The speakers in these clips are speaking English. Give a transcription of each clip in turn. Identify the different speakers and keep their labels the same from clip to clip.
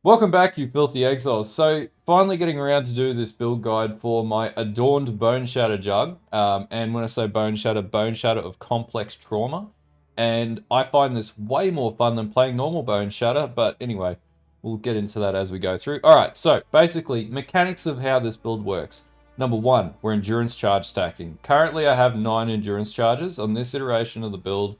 Speaker 1: Welcome back, you filthy exiles. So, finally getting around to do this build guide for my adorned Boneshatter Jugg. And when I say Boneshatter of complex trauma. And I find this way more fun than playing normal Boneshatter, but anyway, we'll get into that as we go through. Alright, so basically, mechanics of how this build works. Number one, we're endurance charge stacking. Currently, I have 9 endurance charges. On this iteration of the build,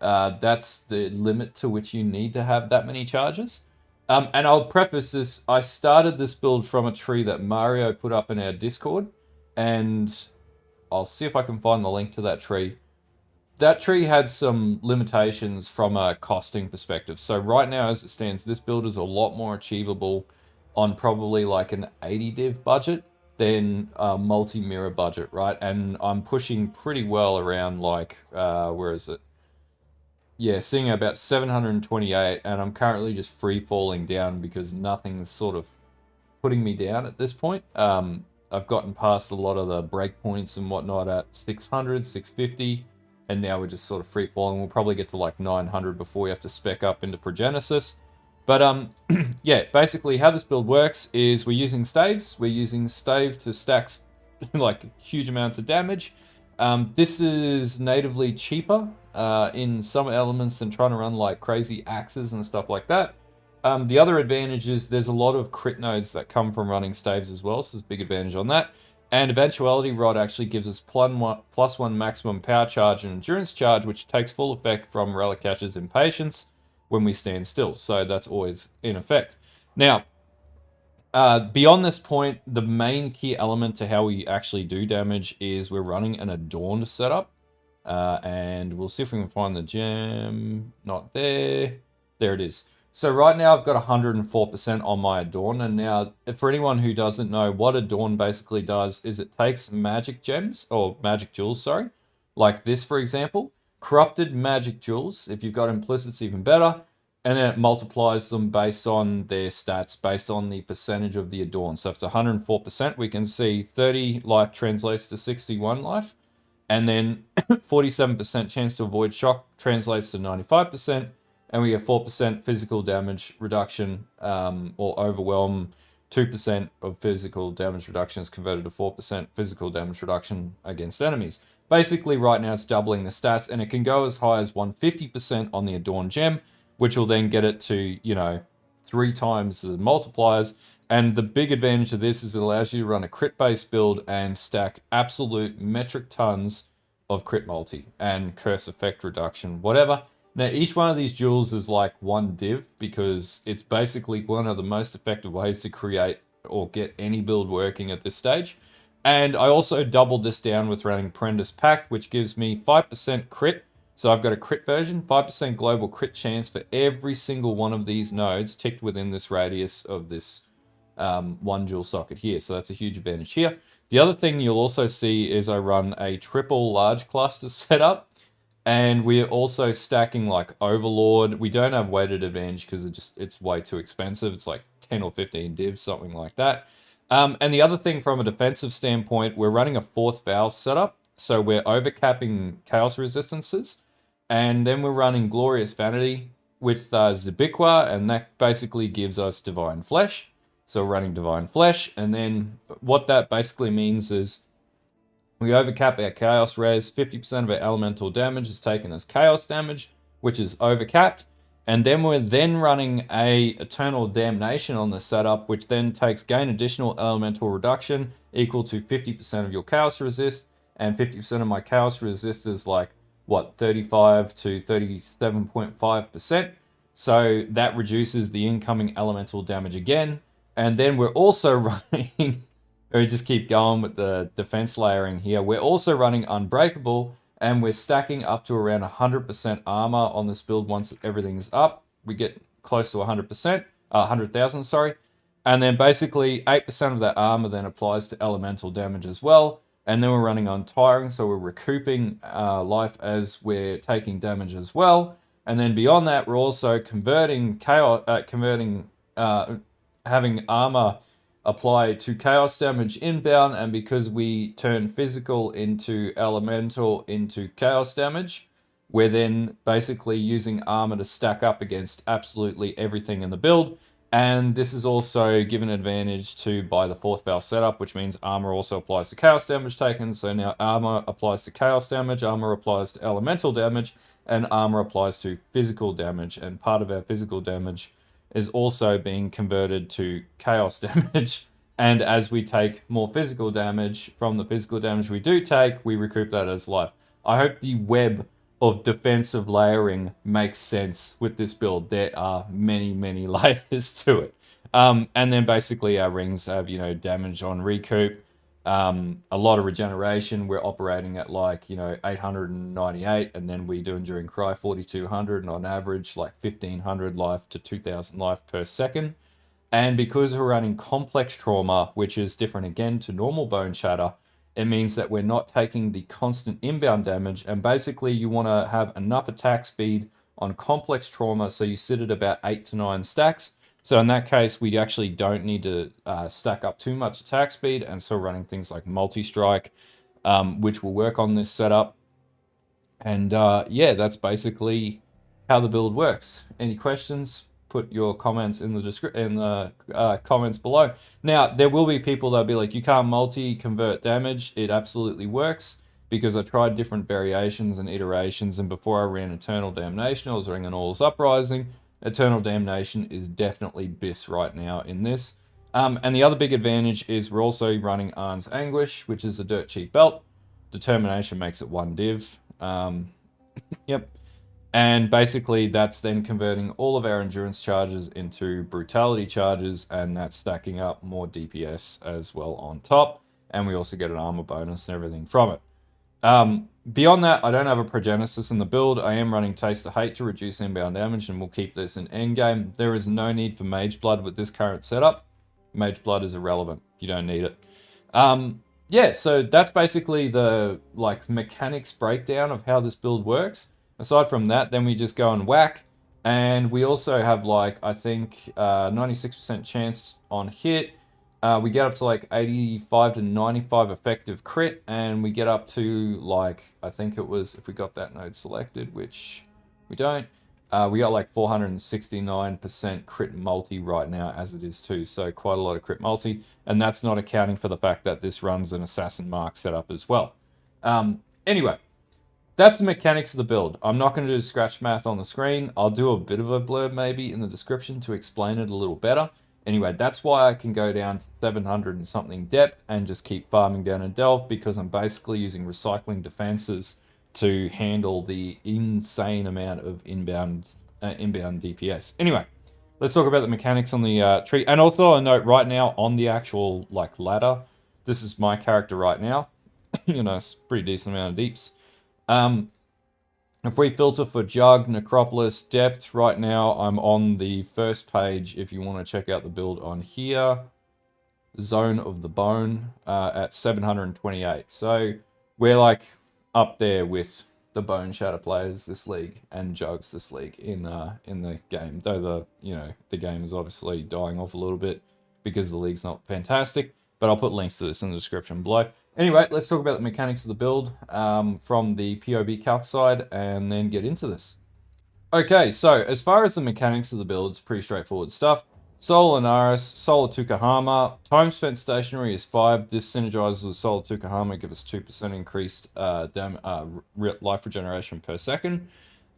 Speaker 1: that's the limit to which you need to have that many charges. And I'll preface this, I started this build from a tree that Mario put up in our Discord, and I'll see if I can find the link to that tree. That tree had some limitations from a costing perspective. So right now, as it stands, this build is a lot more achievable on probably like an 80 div budget than a multi-mirror budget, right? And I'm pushing pretty well around like, where is it? Yeah, seeing about 728, and I'm currently just free falling down because nothing's sort of putting me down at this point. I've gotten past a lot of the breakpoints and whatnot at 600, 650, and now we're just sort of free falling. We'll probably get to like 900 before we have to spec up into Progenesis. But yeah, basically how this build works is we're using staves. We're using stave to stack like huge amounts of damage. This is natively cheaper in some elements than trying to run like crazy axes and stuff like that. The other advantage is there's a lot of crit nodes that come from running staves as well, so there's a big advantage on that. And Eventuality Rod actually gives us +1 maximum power charge and endurance charge, which takes full effect from Relic Catcher's Impatience when we stand still, so that's always in effect. Now, beyond this point, the main key element to how we actually do damage is we're running an Adorned setup. And we'll see if we can find the gem. Not there. There it is. So right now I've got 104% on my Adorn. And now, for anyone who doesn't know, what Adorn basically does is it takes magic gems, or magic jewels, sorry. Like this, for example. Corrupted magic jewels. If you've got implicits, even better. And then it multiplies them based on their stats, based on the percentage of the Adorn. So if it's 104%, we can see 30 life translates to 61 life. And then 47% chance to avoid shock translates to 95%. And we get 4% physical damage reduction, or overwhelm. 2% of physical damage reduction is converted to 4% physical damage reduction against enemies. Basically, right now it's doubling the stats, and it can go as high as 150% on the Adorned Gem, which will then get it to, 3 times the multipliers. And the big advantage of this is it allows you to run a crit-based build and stack absolute metric tons of crit multi and curse effect reduction, whatever. Now, each one of these jewels is like 1 div because it's basically one of the most effective ways to create or get any build working at this stage. And I also doubled this down with running Prentice Pact, which gives me 5% crit. So I've got a crit version, 5% global crit chance for every single one of these nodes ticked within this radius of this 1 jewel socket here. So that's a huge advantage here. The other thing you'll also see is I run a triple large cluster setup, and we're also stacking like Overlord. We don't have weighted advantage because it's way too expensive. It's like 10 or 15 divs, something like that. And the other thing from a defensive standpoint, we're running a 4th Vaal setup. So we're overcapping Chaos Resistances, and then we're running Glorious Vanity with Zibiqua, and that basically gives us Divine Flesh. So we're running Divine Flesh, and then what that basically means is we overcap our Chaos Res, 50% of our elemental damage is taken as Chaos damage, which is overcapped, and then we're running a Eternal Damnation on the setup, which then takes gain additional elemental reduction equal to 50% of your Chaos Resist, and 50% of my Chaos Resist is like, 35 to 37.5%, so that reduces the incoming elemental damage again. And then we're also running, we just keep going with the defense layering here. We're also running Unbreakable, and we're stacking up to around 100% armor on this build once everything's up. We get close to 100%, 100,000, sorry. And then basically 8% of that armor then applies to elemental damage as well. And then we're running Untiring, so we're recouping life as we're taking damage as well. And then beyond that, we're also having armor apply to chaos damage inbound, and because we turn physical into elemental into chaos damage, we're then basically using armor to stack up against absolutely everything in the build. And this is also given advantage to by the fourth Vaal setup, which means armor also applies to chaos damage taken. So now armor applies to chaos damage, armor applies to elemental damage, and armor applies to physical damage. And part of our physical damage is also being converted to chaos damage. And as we take more physical damage from the physical damage we do take, we recoup that as life. I hope the web of defensive layering makes sense with this build. There are many, many layers to it. And then basically our rings have, damage on recoup, a lot of regeneration. We're operating at 898, and then we do Enduring Cry 4200, and on average 1500 life to 2000 life per second. And because we're running complex trauma, which is different again to normal Boneshatter, it means that we're not taking the constant inbound damage. And basically you want to have enough attack speed on complex trauma so you sit at about 8 to 9 stacks. So in that case, we actually don't need to stack up too much attack speed, and still running things like multi-strike, which will work on this setup. And yeah, that's basically how the build works. Any questions? Put your comments in the comments below. Now, there will be people that'll be like, you can't multi-convert damage. It absolutely works, because I tried different variations and iterations, and before I ran Eternal Damnation, I was running an All's Uprising. Eternal Damnation is definitely BIS right now in this. And the other big advantage is we're also running Arn's Anguish, which is a dirt cheap belt. Determination makes it 1 div. Yep. And basically that's then converting all of our endurance charges into brutality charges, and that's stacking up more DPS as well on top. And we also get an armor bonus and everything from it. Beyond that, I don't have a Progenesis in the build. I am running Taste of Hate to reduce inbound damage, and we'll keep this in endgame. There is no need for Mage Blood with this current setup. Mage Blood is irrelevant. You don't need it. Yeah, so that's basically the mechanics breakdown of how this build works. Aside from that, then we just go and whack, and we also have I think 96% chance on hit. We get up to 85 to 95 effective crit, and we get up to I think it was, if we got that node selected, which we don't, we got 469% crit multi right now as it is too, so quite a lot of crit multi, and that's not accounting for the fact that this runs an Assassin Mark setup as well. Anyway, that's the mechanics of the build. I'm not going to do scratch math on the screen. I'll do a bit of a blurb maybe in the description to explain it a little better. Anyway, that's why I can go down to 700 and something depth and just keep farming down in Delve, because I'm basically using recycling defenses to handle the insane amount of inbound DPS. Anyway, let's talk about the mechanics on the tree. And also a note right now on the actual ladder. This is my character right now. It's a pretty decent amount of deeps. If we filter for Jugg, Necropolis, depth, right now I'm on the first page if you want to check out the build on here. Zone of the Bone at 728. So we're up there with the Boneshatter players this league and Jugs this league in the game. Though the game is obviously dying off a little bit because the league's not fantastic. But I'll put links to this in the description below. Anyway, let's talk about the mechanics of the build from the PoB calc side, and then get into this. Okay, so as far as the mechanics of the build, it's pretty straightforward stuff. Soul Anaris, Solar Tukahama, time spent stationary is 5. This synergizes with Solar Tukahama, give us 2% increased life regeneration per second.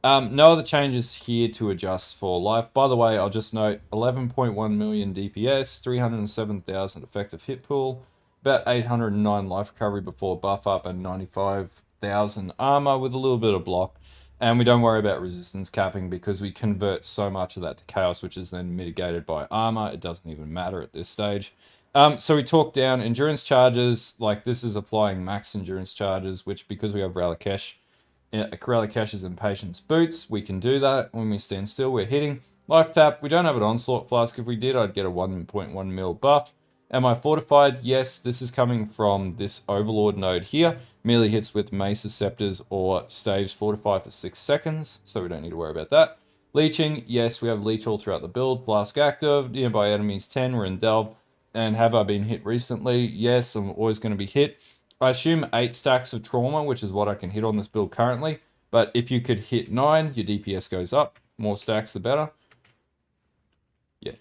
Speaker 1: No other changes here to adjust for life. By the way, I'll just note 11.1 million DPS, 307,000 effective hit pool, about 809 life recovery before buff up, and 95,000 armor with a little bit of block. And we don't worry about resistance capping because we convert so much of that to chaos, which is then mitigated by armor. It doesn't even matter at this stage. So we talk down endurance charges. This is applying max endurance charges, which because we have Ralakesh, Ralakesh's Impatience boots, we can do that. When we stand still, we're hitting. Life tap, we don't have an Onslaught Flask. If we did, I'd get a 1.1 mil buff. Am I fortified? Yes, this is coming from this Overlord node here. Merely hits with Mace's Scepters or Staves fortified for 6 seconds, so we don't need to worry about that. Leeching, yes, we have Leech all throughout the build. Flask active, nearby enemies 10, we're in Delve. And have I been hit recently? Yes, I'm always going to be hit. I assume 8 stacks of trauma, which is what I can hit on this build currently. But if you could hit 9, your DPS goes up. More stacks, the better. Yeah.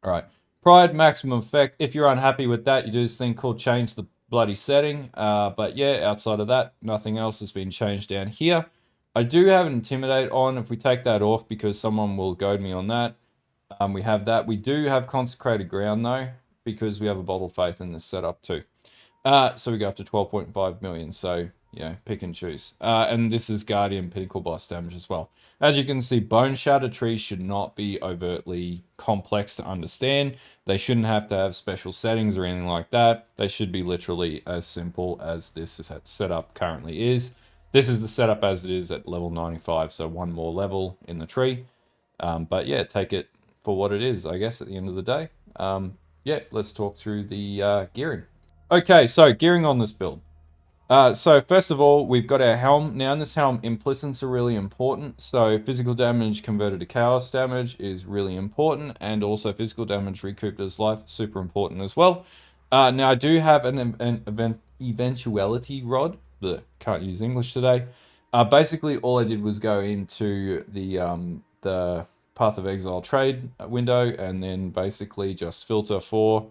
Speaker 1: All right. Pride, maximum effect. If you're unhappy with that, you do this thing called change the bloody setting. But yeah, outside of that, nothing else has been changed down here. I do have an Intimidate on. If we take that off, because someone will goad me on that, we have that. We do have Consecrated Ground, though, because we have a Bottled Faith in this setup, too. So we go up to 12.5 million. So, yeah, pick and choose. And this is Guardian Pinnacle boss damage as well. As you can see, Boneshatter trees should not be overtly complex to understand. They shouldn't have to have special settings or anything like that. They should be literally as simple as this setup currently is. This is the setup as it is at level 95, so one more level in the tree. But yeah, take it for what it is, I guess, at the end of the day. Yeah, let's talk through the gearing. Okay, so gearing on this build. So first of all, we've got our helm. Now in this helm, implicits are really important. So physical damage converted to chaos damage is really important. And also physical damage recouped as life, super important as well. Now I do have an eventuality rod. Can't use English today. Basically all I did was go into the Path of Exile trade window and then basically just filter for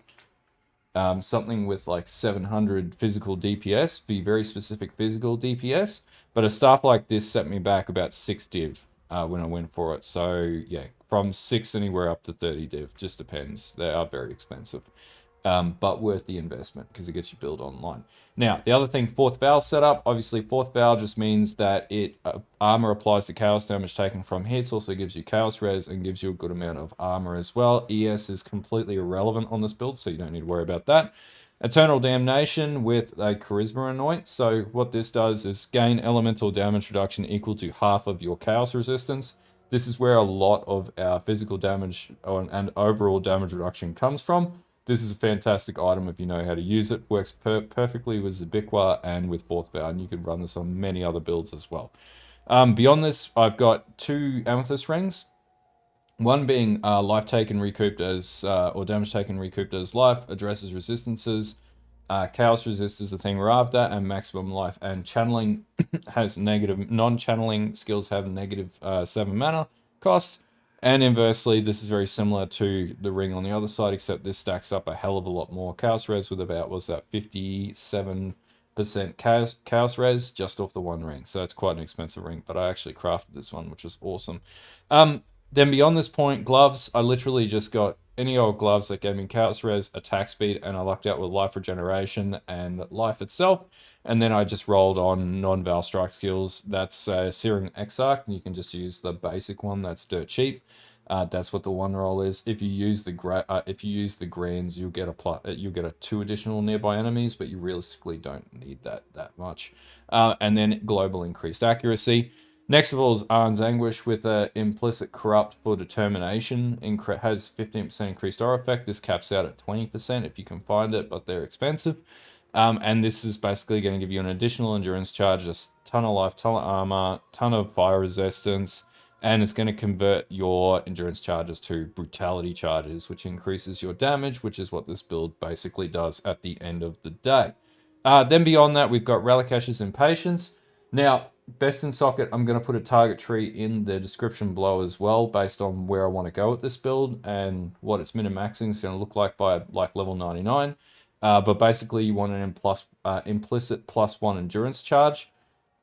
Speaker 1: something with like 700 physical DPS, the very specific physical DPS, but a staff like this set me back about 6 div when I went for it. So yeah, from 6 anywhere up to 30 div, just depends. They are very expensive, but worth the investment because it gets you build online. Now, the other thing, 4th Vaal setup. Obviously, 4th Vaal just means that it armor applies to chaos damage taken from hits, also gives you chaos res and gives you a good amount of armor as well. ES is completely irrelevant on this build, so you don't need to worry about that. Eternal Damnation with a Charisma Anoint. So what this does is gain elemental damage reduction equal to half of your chaos resistance. This is where a lot of our physical damage and overall damage reduction comes from. This is a fantastic item if you know how to use it. Works perfectly with Zabiqua and with 4th Vaal, and you can run this on many other builds as well. Beyond this, I've got 2 Amethyst Rings. One being life taken recouped as, or damage taken recouped as life, addresses resistances. Chaos resist is the thing we're after, and maximum life. And channeling has negative, non-channeling skills have negative 7 mana cost. And inversely, this is very similar to the ring on the other side, except this stacks up a hell of a lot more chaos res with about, what's that, 57% chaos res just off the one ring. So it's quite an expensive ring, but I actually crafted this one, which is awesome. Then beyond this point, gloves, I literally just got any old gloves that gave me chaos res, attack speed, and I lucked out with life regeneration and life itself. And then I just rolled on non-Vaal strike skills. That's Searing Exarch, and you can just use the basic one. That's dirt cheap. That's what the one roll is. If you use the grands, you'll get a 2 additional nearby enemies, but you realistically don't need that much. And then global increased accuracy. Next of all is Arn's Anguish with a implicit corrupt for determination. Has 15% increased aura effect. This caps out at 20% if you can find it, but they're expensive. And this is basically going to give you an additional endurance charge, a ton of life, ton of armor, ton of fire resistance, and it's going to convert your endurance charges to brutality charges, which increases your damage, which is what this build basically does at the end of the day. Then beyond that, we've got Relic Ashes and Patience. Now, best in socket, I'm going to put a target tree in the description below as well, based on where I want to go with this build and what its min-maxing is going to look like by like level 99. But basically, you want an implicit +1 endurance charge.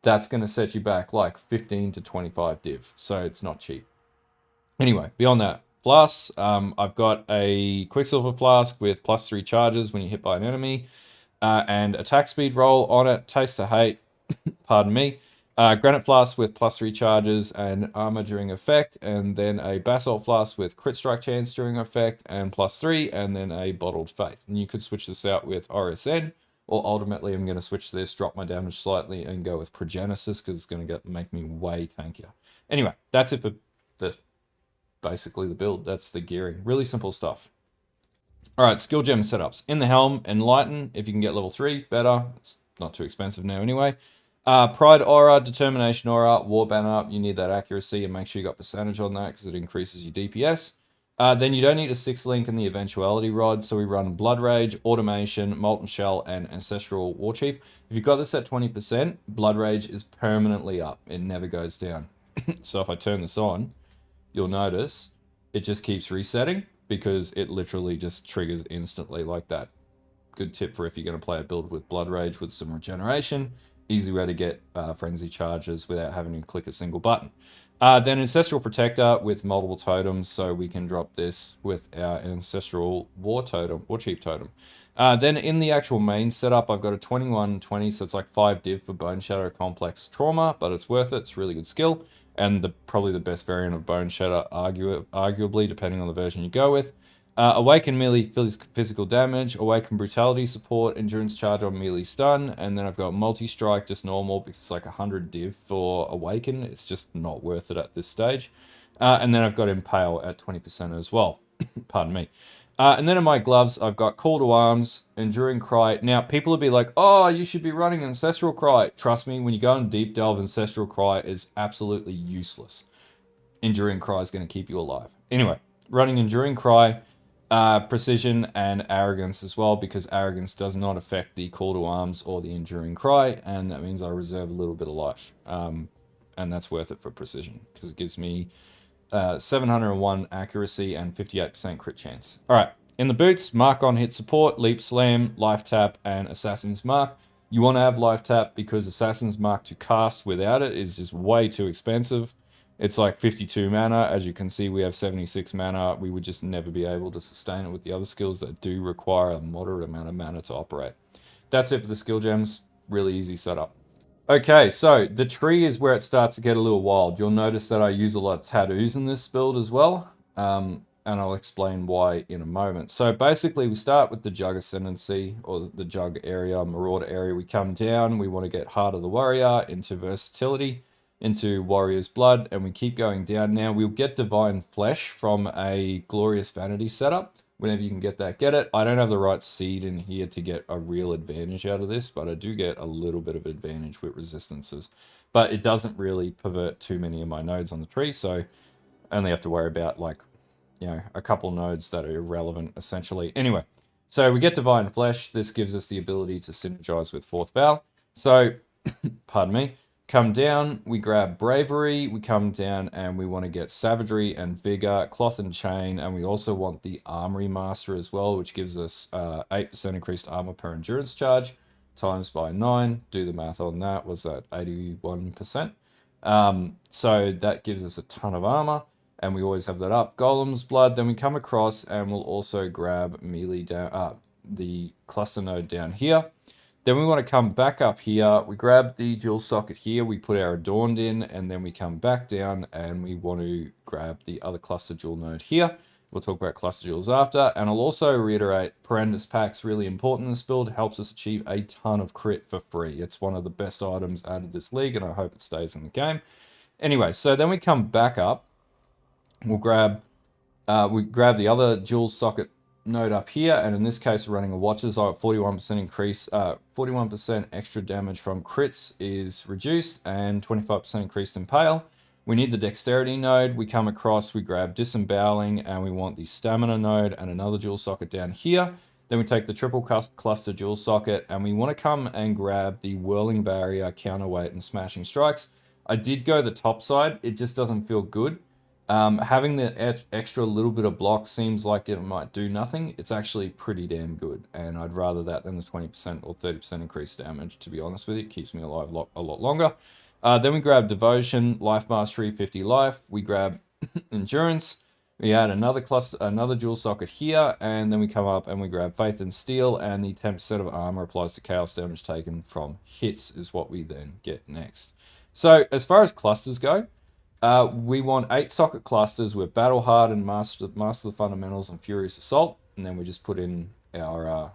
Speaker 1: That's going to set you back like 15 to 25 div, so it's not cheap. Anyway, beyond that, flasks. I've got a Quicksilver flask with +3 charges when you hit by an enemy, and attack speed roll on it. Taste to hate, pardon me. Granite Flask with +3 charges and armor during effect, and then a Basalt Flask with crit strike chance during effect and +3, and then a Bottled Faith. And you could switch this out with RSN, or ultimately I'm going to switch this, drop my damage slightly, and go with Progenesis because it's going to make me way tankier. Anyway, that's it for basically the build. That's the gearing. Really simple stuff. Alright, skill gem setups. In the helm, Enlighten, if you can get level 3, better. It's not too expensive now anyway. Pride aura, determination aura, war banner up. You need that accuracy and make sure you got percentage on that because it increases your DPS. Then you don't need a 6-link in the eventuality rod, so we run Blood Rage, Automation, Molten Shell, and Ancestral War Chief. If you've got this at 20%, Blood Rage is permanently up. It never goes down. So if I turn this on, you'll notice it just keeps resetting. because it literally just triggers instantly like that. Good tip for if you're going to play a build with Blood Rage with some regeneration. Easy way to get frenzy charges without having to click a single button. Then Ancestral Protector with multiple totems, so we can drop this with our Ancestral War Chief totem. Then in the actual main setup, I've got a 21-20, so it's like 5 div for Boneshatter Complex Trauma, but it's worth it. It's really good skill, and probably the best variant of Boneshatter, arguably, depending on the version you go with. Awaken melee physical damage, Awaken brutality support, endurance charge on melee stun, and then I've got multi-strike, just normal, because it's like 100 div for Awaken. It's just not worth it at this stage. And then I've got Impale at 20% as well. Pardon me. And then in my gloves, I've got Call to Arms, Enduring Cry. Now, people will be like, oh, you should be running Ancestral Cry. Trust me, when you go and deep delve, Ancestral Cry is absolutely useless. Enduring Cry is going to keep you alive. Anyway, running Enduring Cry, Precision, and Arrogance as well, because Arrogance does not affect the Call to Arms or the Enduring Cry, and that means I reserve a little bit of life. And that's worth it for Precision, because it gives me 701 accuracy and 58% crit chance. Alright, in the boots, Mark on hit support, Leap Slam, Life Tap, and Assassin's Mark. You want to have Life Tap because Assassin's Mark to cast without it is just way too expensive. It's like 52 mana. As you can see, we have 76 mana. We would just never be able to sustain it with the other skills that do require a moderate amount of mana to operate. That's it for the skill gems. Really easy setup. Okay, so the tree is where it starts to get a little wild. You'll notice that I use a lot of tattoos in this build as well, and I'll explain why in a moment. So basically, we start with the Jugg Ascendancy, or the Jugg area, Marauder area. We come down, we want to get Heart of the Warrior into Versatility, into Warrior's Blood, and we keep going down. Now, we'll get Divine Flesh from a Glorious Vanity setup. Whenever you can get that, get it. I don't have the right seed in here to get a real advantage out of this, but I do get a little bit of advantage with resistances. But it doesn't really pervert too many of my nodes on the tree, so I only have to worry about, like, you know, a couple nodes that are irrelevant, essentially. Anyway, so we get Divine Flesh. This gives us the ability to synergize with 4th Vaal. So, pardon me. Come down, we grab Bravery, we come down and we want to get Savagery and Vigor, Cloth and Chain, and we also want the Armory Master as well, which gives us 8% increased armor per endurance charge, times by 9. Do the math on that, was that 81%? So that gives us a ton of armor, and we always have that up. Golem's Blood, then we come across and we'll also grab melee down, the cluster node down here. Then we want to come back up here, we grab the dual socket here, we put our Adorned in, and then we come back down and we want to grab the other cluster jewel node here. We'll talk about cluster jewels after, and I'll also reiterate, Perandus Pack's really important in this build, helps us achieve a ton of crit for free. It's one of the best items out of this league, and I hope it stays in the game. Anyway, so then we come back up, we'll grab, the other dual socket node up here, and in this case we're running a Watchers. Our 41% increase, 41% extra damage from crits is reduced, and 25% increased Impale. We need the Dexterity node. We come across, we grab Disemboweling, and we want the Stamina node and another dual socket down here. Then we take the triple cluster dual socket, and we want to come and grab the Whirling Barrier, Counterweight, and Smashing Strikes. I did go the top side. It just doesn't feel good. Having the extra little bit of block seems like it might do nothing. It's actually pretty damn good, and I'd rather that than the 20% or 30% increased damage, to be honest with you. It keeps me alive a lot longer. Then we grab Devotion, Life Mastery, 50 life. We grab Endurance. We add another dual socket here, and then we come up and we grab Faith and Steel, and the 10% of armor applies to chaos damage taken from hits is what we then get next. So as far as clusters go, we want 8 socket clusters with Battle Hard and Master the Fundamentals and Furious Assault, and then we just put in our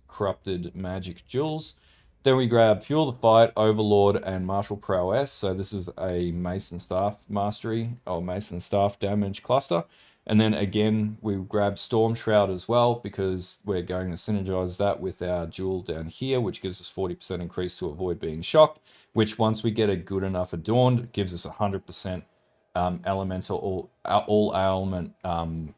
Speaker 1: Corrupted Magic Jewels. Then we grab Fuel the Fight, Overlord, and Martial Prowess. So this is a Mason Staff Mastery, or Mason Staff Damage cluster. And then again, we grab Storm Shroud as well, because we're going to synergize that with our jewel down here, which gives us 40% increase to avoid being shocked, which once we get a good enough Adorned, gives us 100% elemental all ailment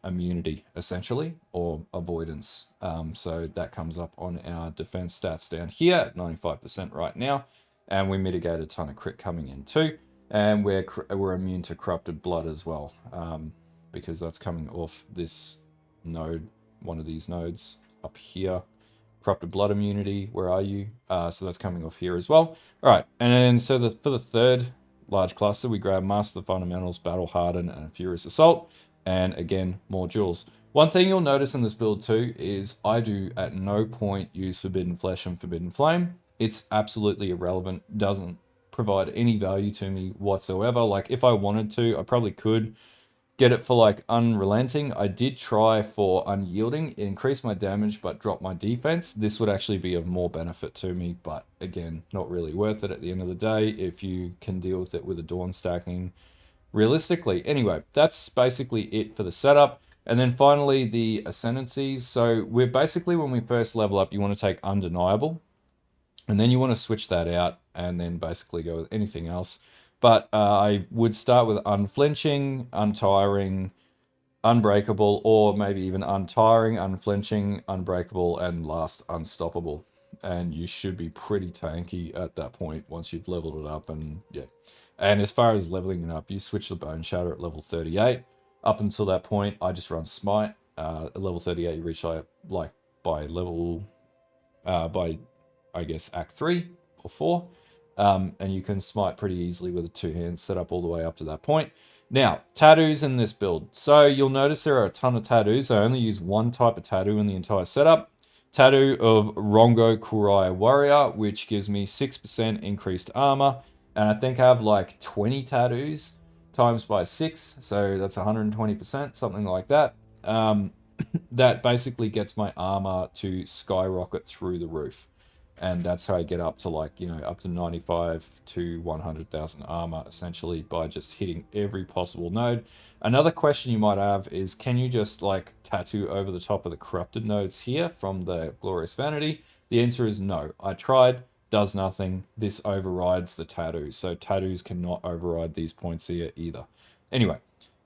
Speaker 1: immunity, essentially, or avoidance. So that comes up on our defense stats down here at 95% right now, and we mitigate a ton of crit coming in too, and we're immune to corrupted blood as well. because that's coming off this node, one of these nodes up here. Corrupted Blood Immunity, where are you? So that's coming off here as well. All right, and then so for the third large cluster, we grab Master the Fundamentals, Battle Harden, and Furious Assault, and again, more jewels. One thing you'll notice in this build too is I do at no point use Forbidden Flesh and Forbidden Flame. It's absolutely irrelevant, doesn't provide any value to me whatsoever. Like if I wanted to, I probably could get it for like Unrelenting. I did try for Unyielding. It increased my damage but dropped my defense. This would actually be of more benefit to me, but again, not really worth it at the end of the day if you can deal with it with Adorn stacking realistically. Anyway, that's basically it for the setup. And then finally, the Ascendencies. So we're basically, when we first level up, you want to take Undeniable, and then you want to switch that out and then basically go with anything else. But I would start with Unflinching, Untiring, Unbreakable, or maybe even Untiring, Unflinching, Unbreakable, and last Unstoppable. And you should be pretty tanky at that point once you've leveled it up. And yeah. And as far as leveling it up, you switch the Boneshatter at level 38. Up until that point, I just run Smite. At level 38, you reach like by level, by I guess Act 3 or 4. And you can smite pretty easily with a 2-hand setup all the way up to that point. Now, tattoos in this build. So you'll notice there are a ton of tattoos. I only use one type of tattoo in the entire setup. Tattoo of Rongo Kurai Warrior, which gives me 6% increased armor. And I think I have like 20 tattoos times by 6. So that's 120%, something like that. That basically gets my armor to skyrocket through the roof. And that's how I get up to like, you know, up to 95 to 100,000 armor, essentially, by just hitting every possible node. Another question you might have is, can you just like tattoo over the top of the corrupted nodes here from the Glorious Vanity? The answer is no. I tried, does nothing. This overrides the tattoos. So tattoos cannot override these points here either. Anyway,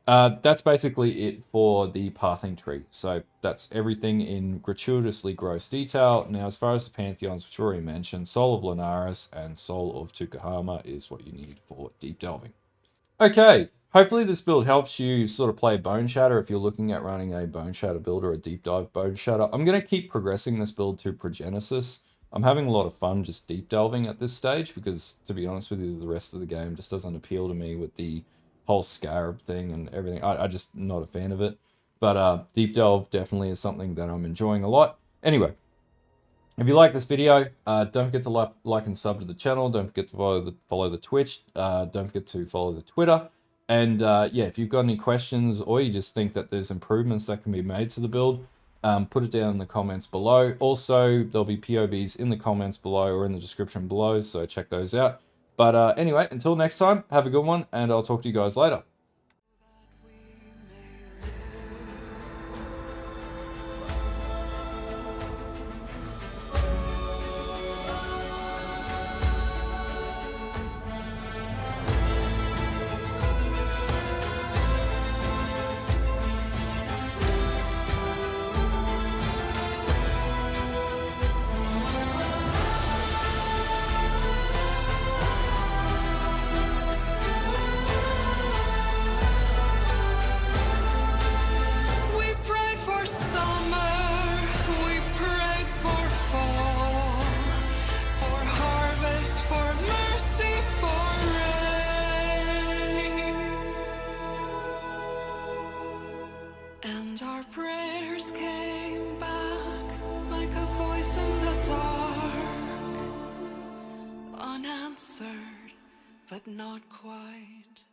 Speaker 1: that's basically it for the pathing tree. So that's everything in gratuitously gross detail. Now, as far as the Pantheons, which I already mentioned, Soul of Lunaris and Soul of Tukahama is what you need for deep delving. Okay, hopefully this build helps you sort of play Boneshatter if you're looking at running a Boneshatter build or a deep dive Boneshatter. I'm going to keep progressing this build to Progenesis. I'm having a lot of fun just deep delving at this stage because, to be honest with you, the rest of the game just doesn't appeal to me with the whole Scarab thing and everything. I'm just not a fan of it. But Deep Delve definitely is something that I'm enjoying a lot. Anyway, if you like this video, don't forget to like and sub to the channel. Don't forget to follow the Twitch. Don't forget to follow the Twitter. And yeah, if you've got any questions or you just think that there's improvements that can be made to the build, put it down in the comments below. Also, there'll be POBs in the comments below or in the description below, so check those out. But anyway, until next time, have a good one, and I'll talk to you guys later.
Speaker 2: And our prayers came back like a voice in the dark, unanswered, but not quite.